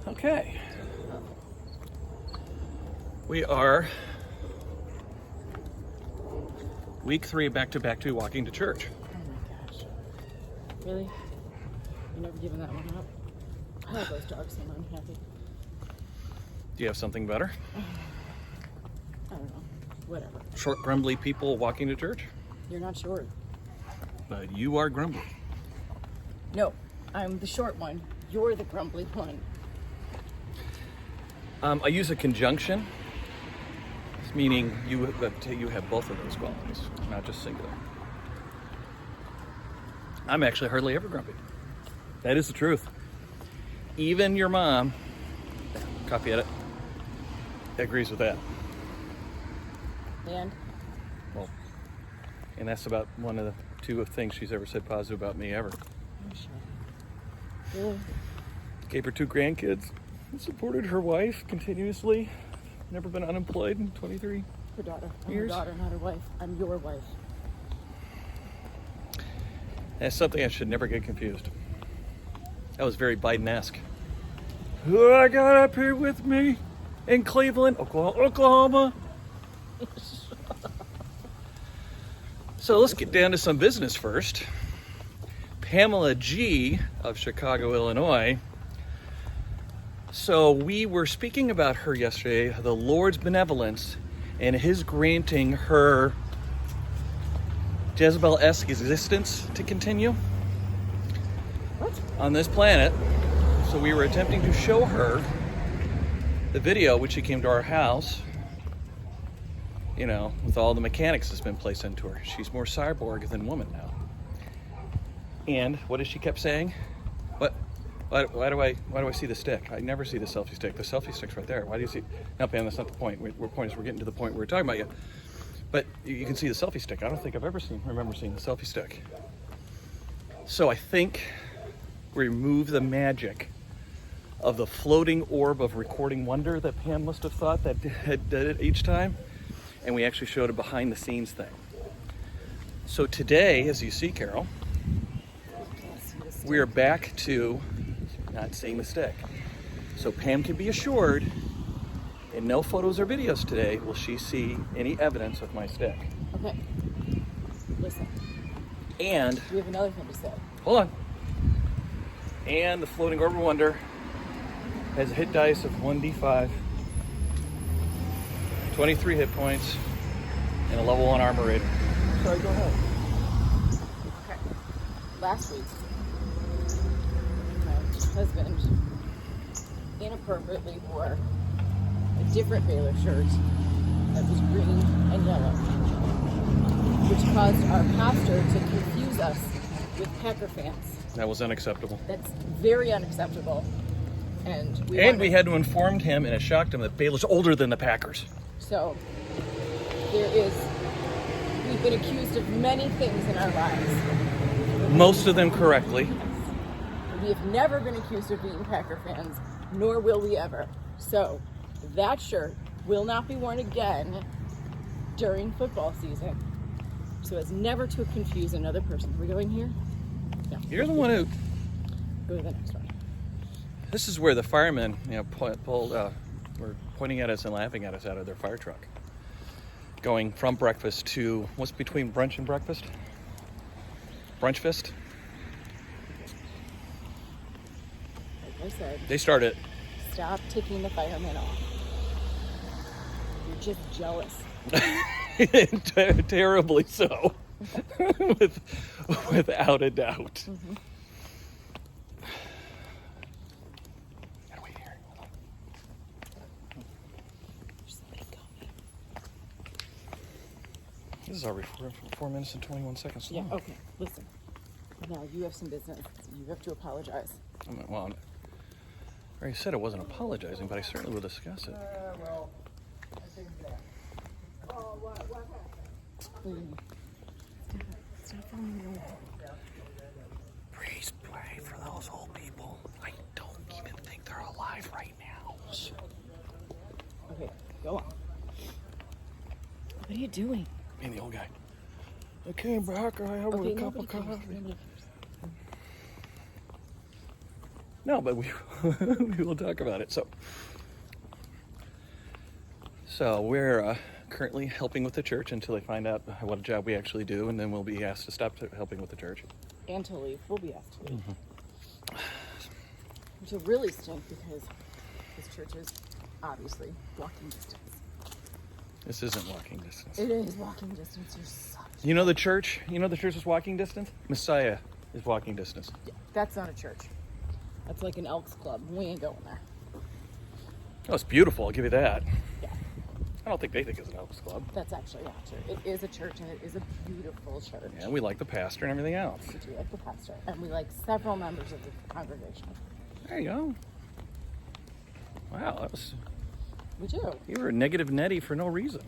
Okay. We are week 3 back to walking to church. Oh my gosh. Really? You're never giving that one up? I love those dogs and I'm happy. Do you have something better? I don't know. Whatever. Short, grumbly people walking to church? You're not short. You are grumbly. No, I'm the short one. You're the grumbly one. I use a conjunction, meaning you have both of those qualities, not just singular. I'm actually hardly ever grumpy. That is the truth. Even your mom, copy edit, agrees with that. And? Well, and that's about one of the 2 things she's ever said positive about me ever. I'm sure. Really? Gave her 2 grandkids. Supported her wife continuously. Never been unemployed in 23 Her daughter. I'm years. her daughter, not her wife. I'm your wife. That's something I should never get confused. That was very Biden-esque. Who I got up here with me in Cleveland, Oklahoma. So let's get down to some business first. Pamela G. of Chicago, Illinois. So we were speaking about her yesterday, the Lord's benevolence and his granting her Jezebel-esque existence to continue What? on this planet. So we were attempting to show her the video when she came to our house, with all the mechanics that's been placed into her. She's more cyborg than woman now. And what did she kept saying? Why do I see the stick? I never see the selfie stick. The selfie stick's right there. Why do you see? No, Pam, that's not the point. We're getting to the point we're talking about yet. But you can see the selfie stick. I don't think I've ever remember seeing the selfie stick. So I think we remove the magic of the floating orb of recording wonder that Pam must have thought that did it each time, and we actually showed a behind the scenes thing. So today, as you see, Carol, we are back to not seeing the stick. So Pam can be assured, in no photos or videos today will she see any evidence of my stick. Okay. Listen. And We have another thing to say. hold on. And the floating orb of wonder has a hit dice of 1d5, 23 hit points, and a level 1 armor rating. Sorry, go ahead. Okay. Last week, my husband inappropriately wore a different Baylor shirt that was green and yellow, which caused our pastor to confuse us with Packer fans. That was unacceptable. That's very unacceptable. And we had to inform him, and it shocked him, that Baylor's older than the Packers. So we've been accused of many things in our lives. Most of them correctly. We have never been accused of being Packer fans, nor will we ever. So that shirt will not be worn again during football season, so as never to confuse another person. Are we going here? No. You're the one who... Go to the next one. This is where the firemen, were pointing at us and laughing at us out of their fire truck. Going from breakfast to, what's between brunch and breakfast? Brunchfest? Like I said, They started. stop ticking the firemen off. You're just jealous. Terribly so. Without a doubt. Mm-hmm. Gotta wait here. Hold on. Just let it go. This is already 4 minutes and 21 seconds Yeah, long. okay, listen. Now you have some business. You have to apologize. Well, I already said I wasn't apologizing, but I certainly will discuss it. Stop filming me. Please pray for those old people. I don't even think they're alive right now. Okay, go on. What are you doing? Me and the old guy. I came back, I had a cup of coffee. No, but we we will talk about it. So we're currently helping with the church until they find out what job we actually do, and then we'll be asked to stop helping with the church. And to leave. We'll be asked to leave. Which will really stink because this church is obviously walking distance. This isn't walking distance. It is walking distance. You're such. You know the church? You know the church is walking distance? Messiah is walking distance. Yeah, that's not a church. That's like an Elks Club. We ain't going there. Oh, it's beautiful. I'll give you that. Yeah, I don't think they think it's an Elks Club. that's actually not true. It is a church, and it is a beautiful church. Yeah, we like the pastor and everything else. We do like the pastor, and we like several members of the congregation. There you go. Wow, that was. We do. You were a negative Nettie for no reason.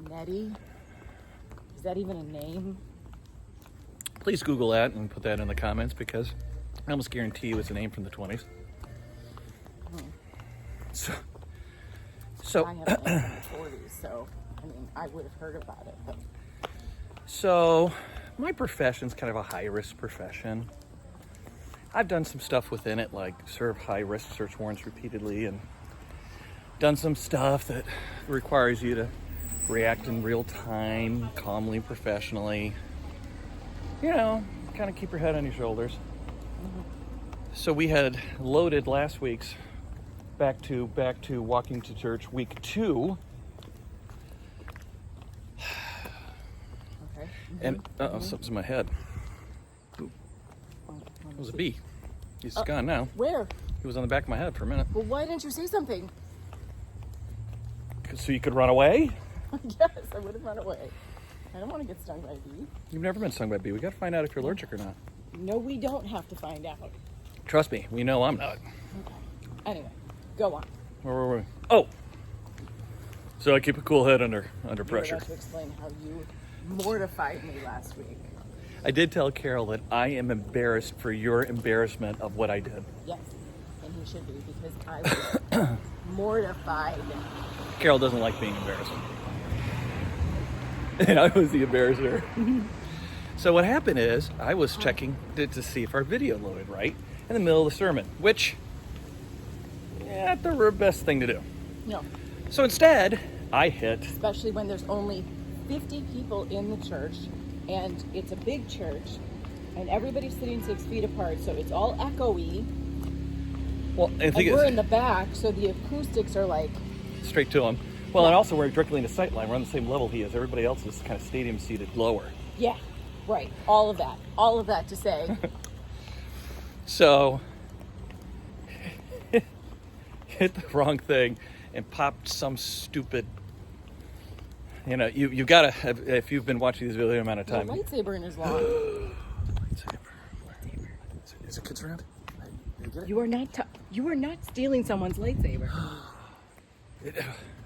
Nettie? Is that even a name? Please Google that and put that in the comments because I almost guarantee you it's a name from the 20s. So I have a name from the 40s, so I mean, I would have heard about it. But So my profession's kind of a high-risk profession. I've done some stuff within it, like serve high-risk search warrants repeatedly and done some stuff that requires you to react in real time, calmly, professionally. You know, kind of keep your head on your shoulders. So we had loaded last week's back to walking to church week 2. okay. And something's in my head. Ooh, it was a bee. He's gone now. Where? He was on the back of my head for a minute. Well, why didn't you say something? So you could run away? Yes, I would have run away. I don't want to get stung by a bee. You've never been stung by a bee. We got to find out if you're allergic or not. No, we don't have to find out. Trust me, we know I'm not. Okay. Anyway, go on. Where were we? Oh! So I keep a cool head under You're pressure. about to explain how you mortified me last week. I did tell Carol that I am embarrassed for your embarrassment of what I did. Yes, and he should be because I was mortified. Carol doesn't like being embarrassed. And I was the embarrasser. So what happened is I was checking to see if our video loaded right in the middle of the sermon, which, yeah, not the best thing to do. No, So instead, I hit, especially when there's only 50 people in the church, and it's a big church, and everybody's sitting 6 feet apart, so it's all echoey. well, and And we're in the back, so the acoustics are like, straight to him. Well, and also we're directly in the sight line. We're on the same level he is. Everybody else is kind of stadium seated lower. yeah, right, all of that to say, So, hit the wrong thing and popped some stupid, you gotta, if you've been watching this video amount of no time. lightsaber in his lawn. Lightsaber. Is there kids around? You are not stealing someone's lightsaber.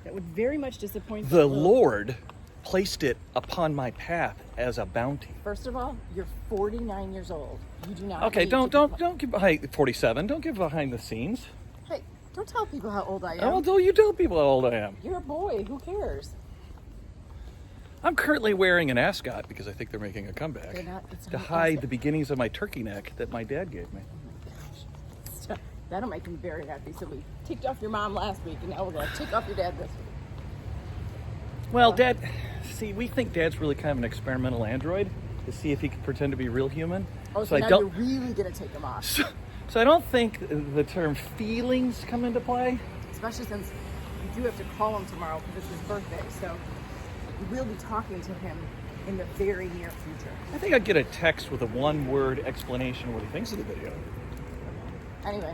That would very much disappoint The people. Lord placed it upon my path as a bounty. First of all, you're 49 years old. You do not. Okay, need don't to give behind 47. Don't give behind the scenes. Hey, don't tell people how old I am. Oh, don't you tell people how old I am. You're a boy. Who cares? I'm currently wearing an ascot because I think they're making a comeback They're not- it's to not an hide ascot. the beginnings of my turkey neck that my dad gave me. Stop. That'll make me very happy. So we ticked off your mom last week, and now we're gonna tick off your dad this week. Well, Dad, see, we think Dad's really kind of an experimental android to see if he can pretend to be real human. Oh, so I now don't. you're really gonna take them off, So I don't think the term feelings come into play. especially since you do have to call him tomorrow because it's his birthday. So you will be talking to him in the very near future. I think I'd get a text with a one-word explanation of what he thinks of the video. Anyway,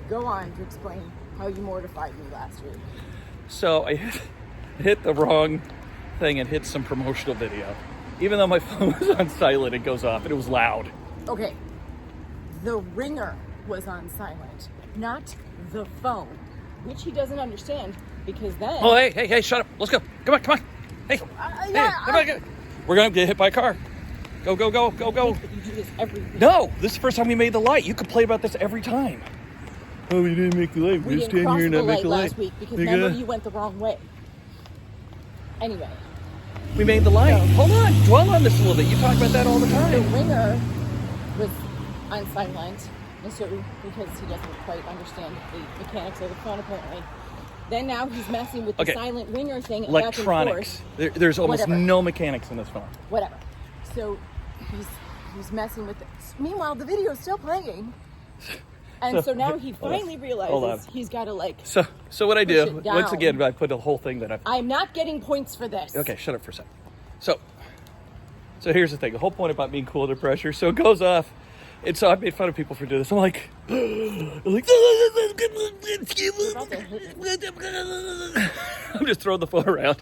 go on to explain how you mortified me last week. So I hit the wrong thing and hit some promotional video. Even though my phone was on silent, it goes off and it was loud. Okay, the ringer was on silent, not the phone, which he doesn't understand because then. Oh, hey, shut up. Let's go. Come on. Hey, come on. We're going to get hit by a car. Go. You do this every week. No, this is the first time we made the light. You complain about this every time. Oh, we didn't make the light. We just didn't stand cross here and the not make light the light. last week because remember you went the wrong way. Anyway, We made the light. No. Hold on. Dwell on this a little bit. You talk about that all the the time. ringer was on silent, And so, because he doesn't quite understand the mechanics of the phone, apparently. Then now he's messing with the Okay. silent ringer thing. Electronics. Back and forth. There's almost Whatever. no mechanics in this phone. Whatever. So he's messing with it. Meanwhile, the video's still playing. And so now he finally realizes he's got to like. So what I push do, it once down. again, I put the whole thing that I've... I'm not getting points for this. Okay, shut up for a second. So here's the thing. The whole point about being cool under pressure. So it goes off. And so I made fun of people for doing this. I'm like... I'm just throwing the phone around.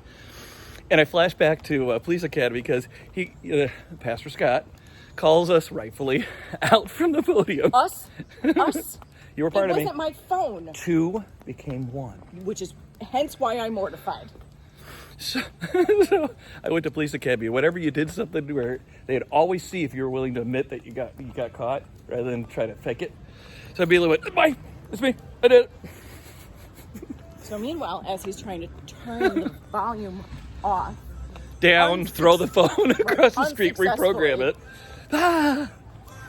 And I flash back to Police Academy because Pastor Scott calls us rightfully out from the podium. Us. You were part of me. It wasn't my phone. Two became one. Which is hence why I'm mortified. So I went to Police Academy. Whenever you did something where they'd always see if you were willing to admit that you got caught rather than try to fake it. So I immediately went, it's me, I did it. So meanwhile, as he's trying to turn the volume off, Down, throw the phone across the street, reprogram it.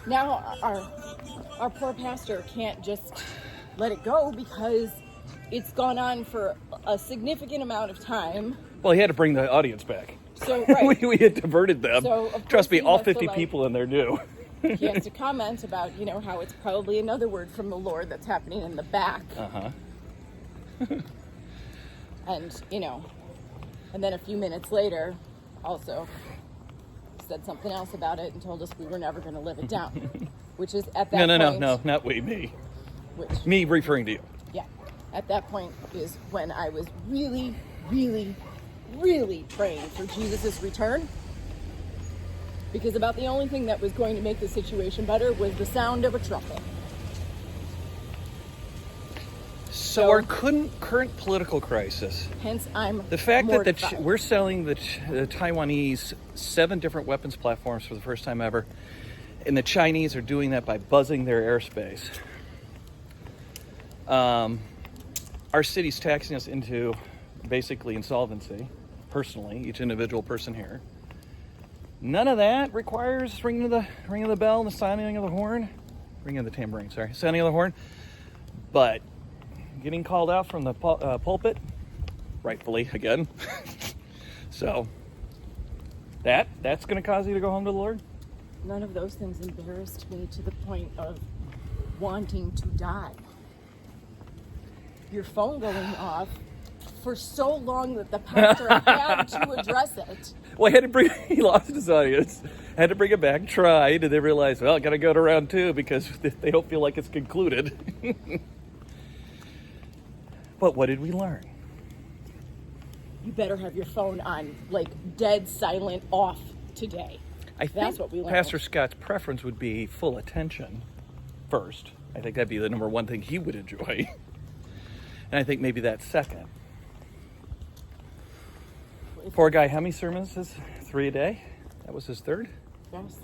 Now our poor pastor can't just let it go because it's gone on for a significant amount of time. Well, he had to bring the audience back. So right. we had diverted them. So, of Trust course, me, all he has to, 50 people in there knew. He has to comment about, how it's probably another word from the Lord that's happening in the back. And, and then a few minutes later, also said something else about it and told us we were never going to live it down. Which is at that point... No, not me. Which, Me referring to you. yeah. At that point is when I was really, really, really praying for Jesus' return. Because about the only thing that was going to make the situation better was the sound of a trumpet. So our current political crisis, hence I'm the fact mortified. that we're selling the Taiwanese 7 different weapons platforms for the first time ever, and the Chinese are doing that by buzzing their airspace. Our city's taxing us into basically insolvency, personally, each individual person here. None of that requires ringing of the bell and the sounding of the horn. Ringing of the tambourine, sorry. Sounding of the horn. But getting called out from the pulpit, rightfully, again. So, that's going to cause you to go home to the Lord? None of those things embarrassed me to the point of wanting to die. Your phone going off for so long that the pastor had to address it. Well, he lost his audience. Had to bring it back, tried, and they realized, well, I got to go to round 2 because they don't feel like it's concluded. But what did we learn? You better have your phone on, dead silent off today. That's what we learned. Pastor Scott's preference would be full attention first. I think that'd be the number one thing he would enjoy. And I think maybe that's second. Poor guy, how many sermons is 3 a day? That was his 3rd? Yes.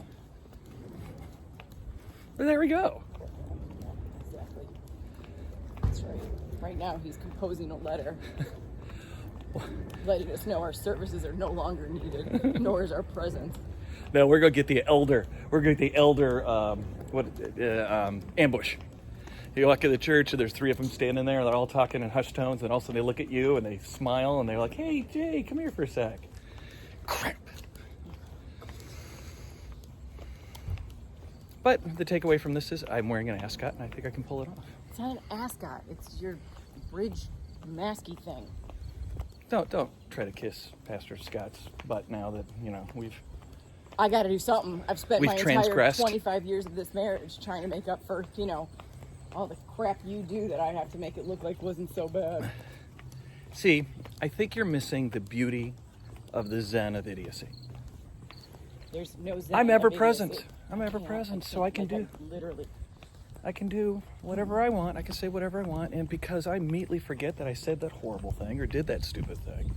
Well, there we go. Exactly. That's right. Right now he's composing a letter letting us know our services are no longer needed, nor is our presence. No, we're going to get the elder. We're going to get the elder ambush. You walk in the church and there's 3 of them standing there. They're all talking in hushed tones, and all of a sudden they look at you and they smile and they're like, "Hey, Jay, come here for a sec." Crap. But the takeaway from this is I'm wearing an ascot and I think I can pull it off. It's not an ascot. It's your bridge masky thing. Don't try to kiss Pastor Scott's butt now that, I got to do something. I've spent We've my transgressed. entire 25 years of this marriage trying to make up for, all the crap you do that I have to make it look like wasn't so bad. See, I think you're missing the beauty of the zen of idiocy. There's no zen. I'm of ever idiocy. present. I'm ever present, so I can do. Literally. I can do whatever I want. I can say whatever I want, and because I immediately forget that I said that horrible thing or did that stupid thing,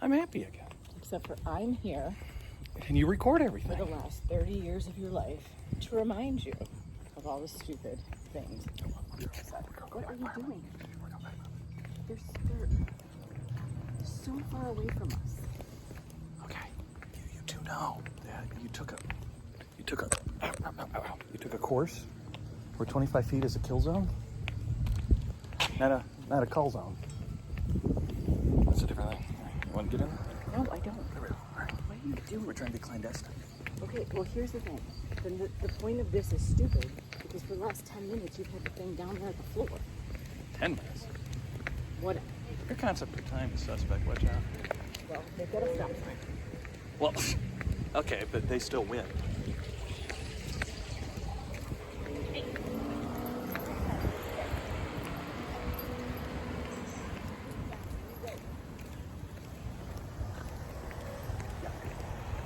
I'm happy again. Except for I'm here And you record for everything. the last 30 years of your life to remind you of all the stupid things. What are you doing? They're so far away from us. Okay, you do know that you took a course where 25 feet is a kill zone, not a call zone. That's a different thing. You want to get in? No, I don't. There we go. All right. What are you doing? We're trying to be clandestine. Okay, well, here's the thing. Then the point of this is stupid because for the last 10 minutes you've had the thing down there at the floor. 10 minutes. What? Your concept of time is suspect. Watch out. Well, they've got a stop sign. Well, okay, but they still win.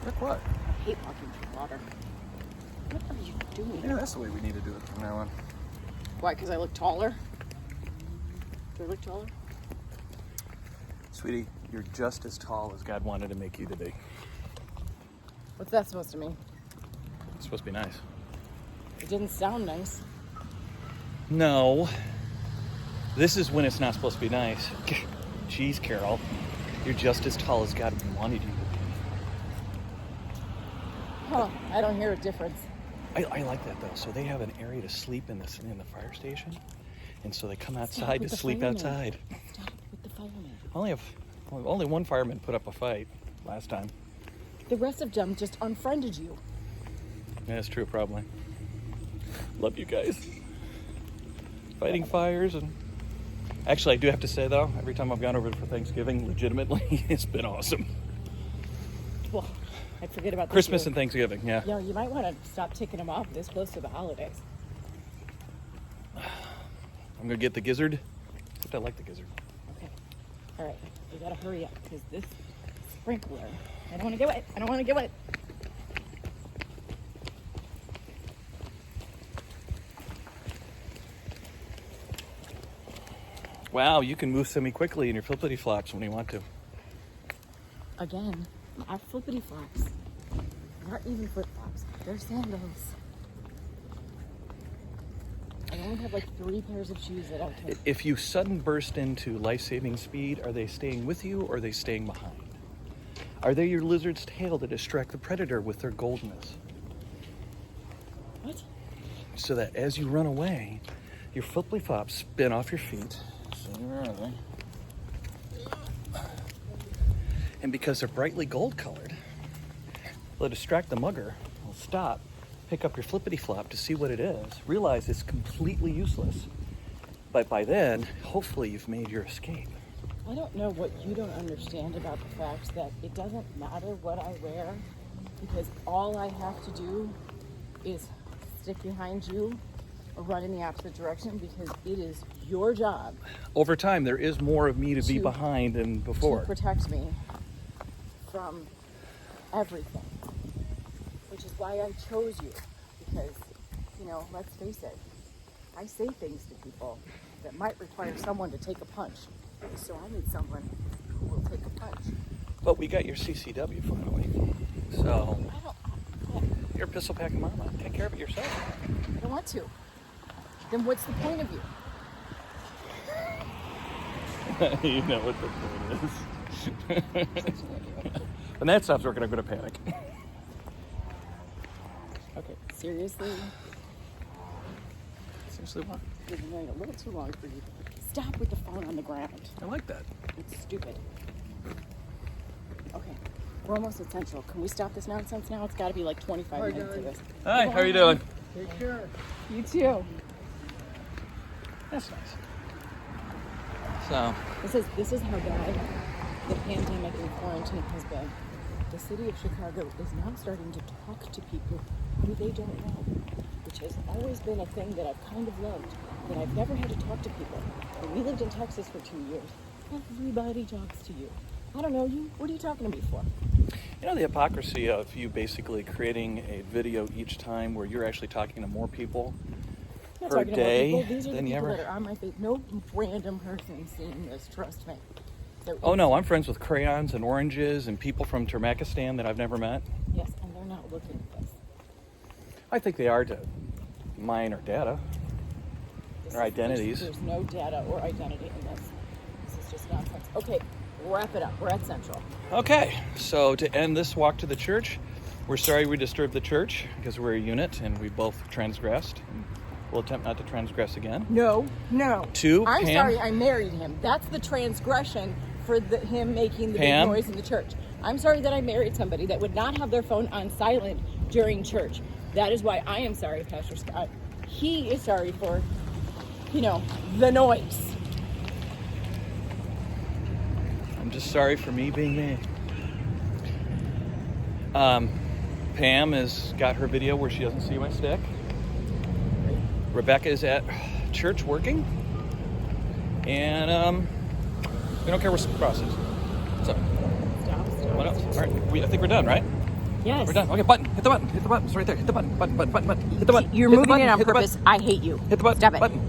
Look what? I hate walking through water. What are you doing? Yeah, that's the way we need to do it from now on. Why? Because I look taller? Do I look taller? Sweetie, you're just as tall as God wanted to make you to be. What's that supposed to mean? It's supposed to be nice. It didn't sound nice. No. This is when it's not supposed to be nice. Jeez, Carol. You're just as tall as God wanted you to be. Huh, I don't hear a difference. I like that though. So they have an area to sleep in the fire station, and so they come outside to with the sleep firemen. outside. Stop with the fireman. Only one fireman put up a fight last time. The rest of them just unfriended you. Yeah, that's true, probably. Love you guys. Fighting fires and actually, I do have to say though, every time I've gone over for Thanksgiving, legitimately, it's been awesome. Well, I'd forget about this Christmas year. and Thanksgiving, yeah. Yo, you might want to stop ticking them off this close to the holidays. I'm gonna get the gizzard. Except I like the gizzard. Okay. All right. We gotta hurry up because this sprinkler. I don't want to get wet. I don't want to get wet. Wow, you can move semi-quickly in your flippity flops when you want to. Again, our flippity flops. Not even flip flops. They're sandals. I only have like 3 pairs of shoes that I'll take. If you sudden burst into life-saving speed, are they staying with you or are they staying behind? Are they your lizard's tail to distract the predator with their goldness? What? So that as you run away, your flippity flops spin off your feet. So where are they? And because they're brightly gold colored, they'll distract the mugger. Will stop, pick up your flippity flop to see what it is, realize it's completely useless. But by then, hopefully you've made your escape. I don't know what you don't understand about the fact that it doesn't matter what I wear because all I have to do is stick behind you or run in the opposite direction because it is your job Over time, there is more of me to be To- behind than before. to protect me from everything. Which is why I chose you because, you know, let's face it, I say things to people that might require someone to take a punch. So I need someone who will take a punch. But we got your CCW finally. So I don't, you're a pistol packing mama. Take care of it yourself. I don't want to. Then what's the point of you? You know what the point is. When that stops working, I'm going to panic. Okay, seriously? Seriously, what? You've been waiting a little too long for you. Stop with the phone on the ground. I like that. It's stupid. Okay, we're almost at Central. Can we stop this nonsense now? It's got to be like 25 minutes of this. Hi, how are you doing? Take care. You too. That's nice. So, This is how bad the pandemic and quarantine has been. The city of Chicago is now starting to talk to people who they don't know, which has always been a thing that I've kind of loved, that I've never had to talk to people. When we lived in Texas for 2 years, everybody talks to you. I don't know you. What are you talking to me for? you know the hypocrisy of you basically creating a video each time where you're actually talking to more people I'm not per talking day about people. These are the than you people ever... that are on my face. No random person seeing this, trust me. So Oh it's- no, I'm friends with crayons and oranges and people from Turkmenistan that I've never met. Yes, and they're not looking at this. I think they are to mine our data. This Or is- identities. There's no data or identity in this. This is just nonsense. Okay, wrap it up. We're at Central. Okay, so to end this walk to the church, we're sorry we disturbed the church because we're a unit and we both transgressed. And will attempt not to transgress again. No. 2, I'm Pam. sorry I married him. That's the transgression for him making the Pam. big noise in the church. I'm sorry that I married somebody that would not have their phone on silent during church. That is why I am sorry, Pastor Scott. He is sorry for, the noise. I'm just sorry for me being me. Pam has got her video where she doesn't see my stick. Rebecca is at church working. And we don't care where Cross is. So, Stop. what else? All right, I think we're done, right? Yes. We're done. Okay, button. Hit the button. It's right there. Hit the button. Button. Hit the button. You're Hit the moving button. it on Hit the purpose. button. I hate you. Hit the button. Stop it. Button.